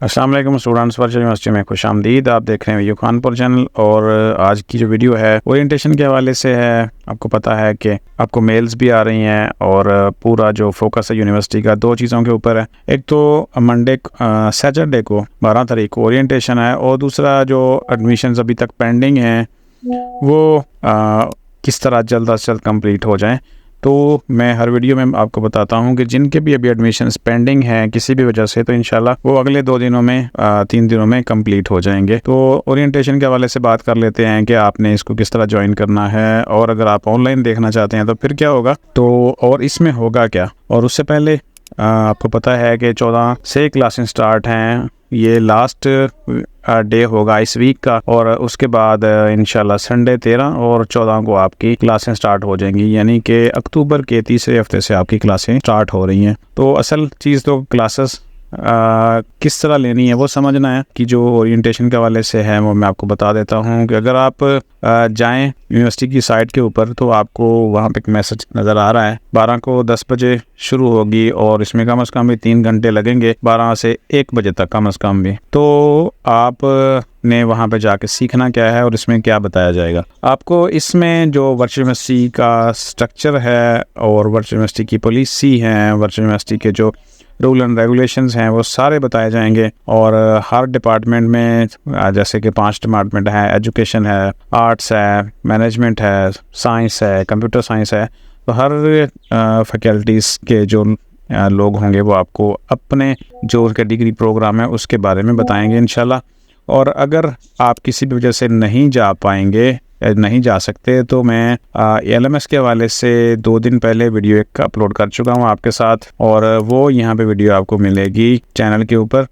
अस्सलाम वालेकुम students, virtual university में खुशामदीद। आप देख रहे हैं वीडियो खानपुर चैनल और आज की जो वीडियो है ओरिएंटेशन के हवाले से है। आपको पता है कि आपको मेल्स भी आ रही हैं और पूरा जो फोकस है यूनिवर्सिटी का दो चीज़ों के ऊपर है। एक तो मंडे सैटरडे को 12 तारीख को ओरिएंटेशन है और दूसरा जो एडमिशन्स अभी तक पेंडिंग हैं वो किस तरह जल्द अज जल्द कंप्लीट हो जाएं। तो मैं हर वीडियो में आपको बताता हूं कि जिनके भी अभी एडमिशन्स पेंडिंग हैं किसी भी वजह से, तो इंशाल्लाह वो अगले 2 दिनों में 3 दिनों में कंप्लीट हो जाएंगे। तो ओरिएंटेशन के हवाले से बात कर लेते हैं कि आपने इसको किस तरह ज्वाइन करना है और अगर आप ऑनलाइन देखना चाहते हैं तो फिर क्या होगा, तो और इसमें होगा क्या। और उससे पहले आपको पता है कि 14 से क्लासेस स्टार्ट हैं। ये लास्ट डे होगा इस वीक का और उसके बाद इंशाल्लाह संडे 13 और 14 को आपकी क्लासें स्टार्ट हो जाएंगी, यानी कि अक्टूबर के तीसरे हफ्ते से आपकी क्लासें स्टार्ट हो रही हैं। तो असल चीज़ तो क्लासेस किस तरह लेनी है वो समझना है कि जो ओरिएंटेशन के हवाले से है वो मैं आपको बता देता हूँ कि अगर आप जाएं यूनिवर्सिटी की साइट के ऊपर तो आपको वहाँ पे एक मैसेज नज़र आ रहा है। 12 को 10 बजे शुरू होगी और इसमें कम से कम भी 3 घंटे लगेंगे, 12 से 1 बजे तक कम से कम भी। तो आप ने वहाँ पे जाके सीखना क्या है और इसमें क्या बताया जाएगा आपको। इसमें जो वर्चुअल यूनिवर्सिटी का स्ट्रक्चर है और वर्चुअल यूनिवर्सिटी की पॉलिसी है, वर्चुअल यूनिवर्सिटी के जो रूल एंड रेगुलेशंस हैं वो सारे बताए जाएंगे। और हर डिपार्टमेंट में जैसे कि 5 डिपार्टमेंट हैं, एजुकेशन है, आर्ट्स है, मैनेजमेंट है, साइंस है, कंप्यूटर साइंस है, तो हर फैकल्टीज़ के जो लोग होंगे वो आपको अपने जो उनके डिग्री प्रोग्राम है उसके बारे में बताएंगे इंशाल्लाह। और अगर आप किसी भी वजह से नहीं जा पाएंगे, नहीं जा सकते, तो मैं LMS के हवाले से 2 दिन पहले वीडियो एक अपलोड कर चुका हूँ आपके साथ और वो यहाँ पे वीडियो आपको मिलेगी चैनल के ऊपर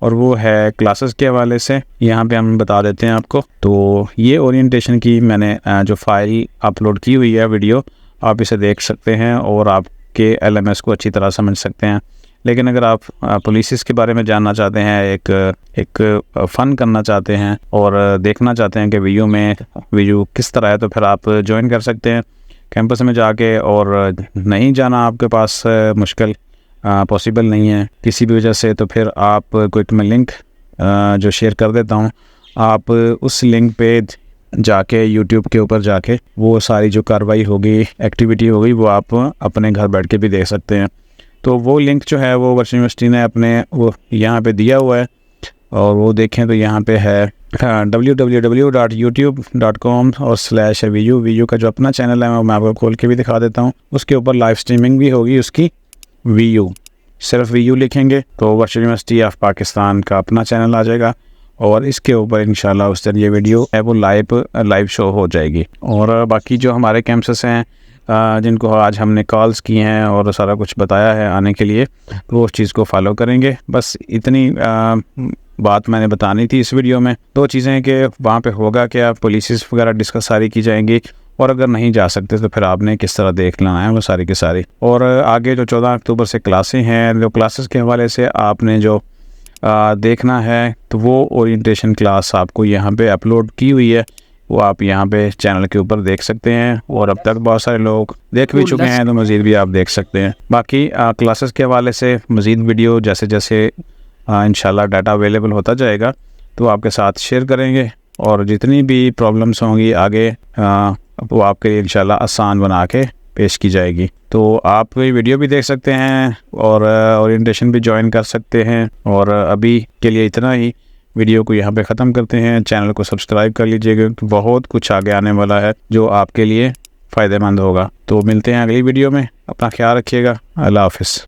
और वो है क्लासेस के हवाले से। यहाँ पे हम बता देते हैं आपको। तो ये ओरिएंटेशन की मैंने जो फाइल अपलोड की हुई है वीडियो, आप इसे देख सकते हैं और आपके LMS को अच्छी तरह समझ सकते हैं। लेकिन अगर आप पुलिस के बारे में जानना चाहते हैं, एक फ़न करना चाहते हैं और देखना चाहते हैं कि वीयू किस तरह है, तो फिर आप ज्वाइन कर सकते हैं कैंपस में जाके। और नहीं जाना आपके पास मुश्किल पॉसिबल नहीं है किसी भी वजह से, तो फिर आप को मैं लिंक जो शेयर कर देता हूँ, आप उस लिंक पे जाके यूट्यूब के ऊपर जाके वो सारी जो कार्रवाई होगी, एक्टिविटी होगी, वो आप अपने घर बैठ के भी देख सकते हैं। तो वो लिंक जो है वो वर्चुअल यूनिवर्सिटी ने अपने वो यहाँ पे दिया हुआ है और वो देखें तो यहाँ पे है www.youtube.com/VU। VU का जो अपना चैनल है मैं आपको खोल के भी दिखा देता हूँ। उसके ऊपर लाइव स्ट्रीमिंग भी होगी उसकी। VU, सिर्फ VU लिखेंगे तो वर्चुअल यूनिवर्सिटी ऑफ पाकिस्तान का अपना चैनल आ जाएगा और इसके ऊपर इंशाल्लाह उस दिन ये वीडियो है वो लाइव शो हो जाएगी। और बाकी जो हमारे कैंपसेस हैं जिनको आज हमने कॉल्स की हैं और सारा कुछ बताया है आने के लिए, तो वो उस चीज़ को फॉलो करेंगे। बस इतनी बात मैंने बतानी थी इस वीडियो में। 2 चीज़ें कि वहाँ पे होगा क्या, पॉलिसीज़ वगैरह डिस्कस सारी की जाएंगी और अगर नहीं जा सकते तो फिर आपने किस तरह देख लेना है वो सारी की सारी। और आगे जो 14 अक्टूबर से क्लासें हैं, जो क्लासेस के हवाले से आपने जो देखना है तो वो ओरिएंटेशन क्लास आपको यहाँ पे अपलोड की हुई है, वो आप यहाँ पे चैनल के ऊपर देख सकते हैं और अब तक बहुत सारे लोग देख भी चुके हैं, तो मज़ीद भी आप देख सकते हैं। बाकी क्लासेस के हवाले से मज़ीद वीडियो जैसे जैसे इंशाल्लाह डाटा अवेलेबल होता जाएगा तो आपके साथ शेयर करेंगे और जितनी भी प्रॉब्लम्स होंगी आगे वो आपके लिए इंशाल्लाह आसान बना के पेश की जाएगी। तो आप ये वीडियो भी देख सकते हैं और ओरिएंटेशन भी ज्वाइन कर सकते हैं। और अभी के लिए इतना ही, वीडियो को यहाँ पे ख़त्म करते हैं। चैनल को सब्सक्राइब कर लीजिएगा, बहुत कुछ आगे आने वाला है जो आपके लिए फ़ायदेमंद होगा। तो मिलते हैं अगली वीडियो में, अपना ख्याल रखिएगा। अल्लाह हाफ़िज़।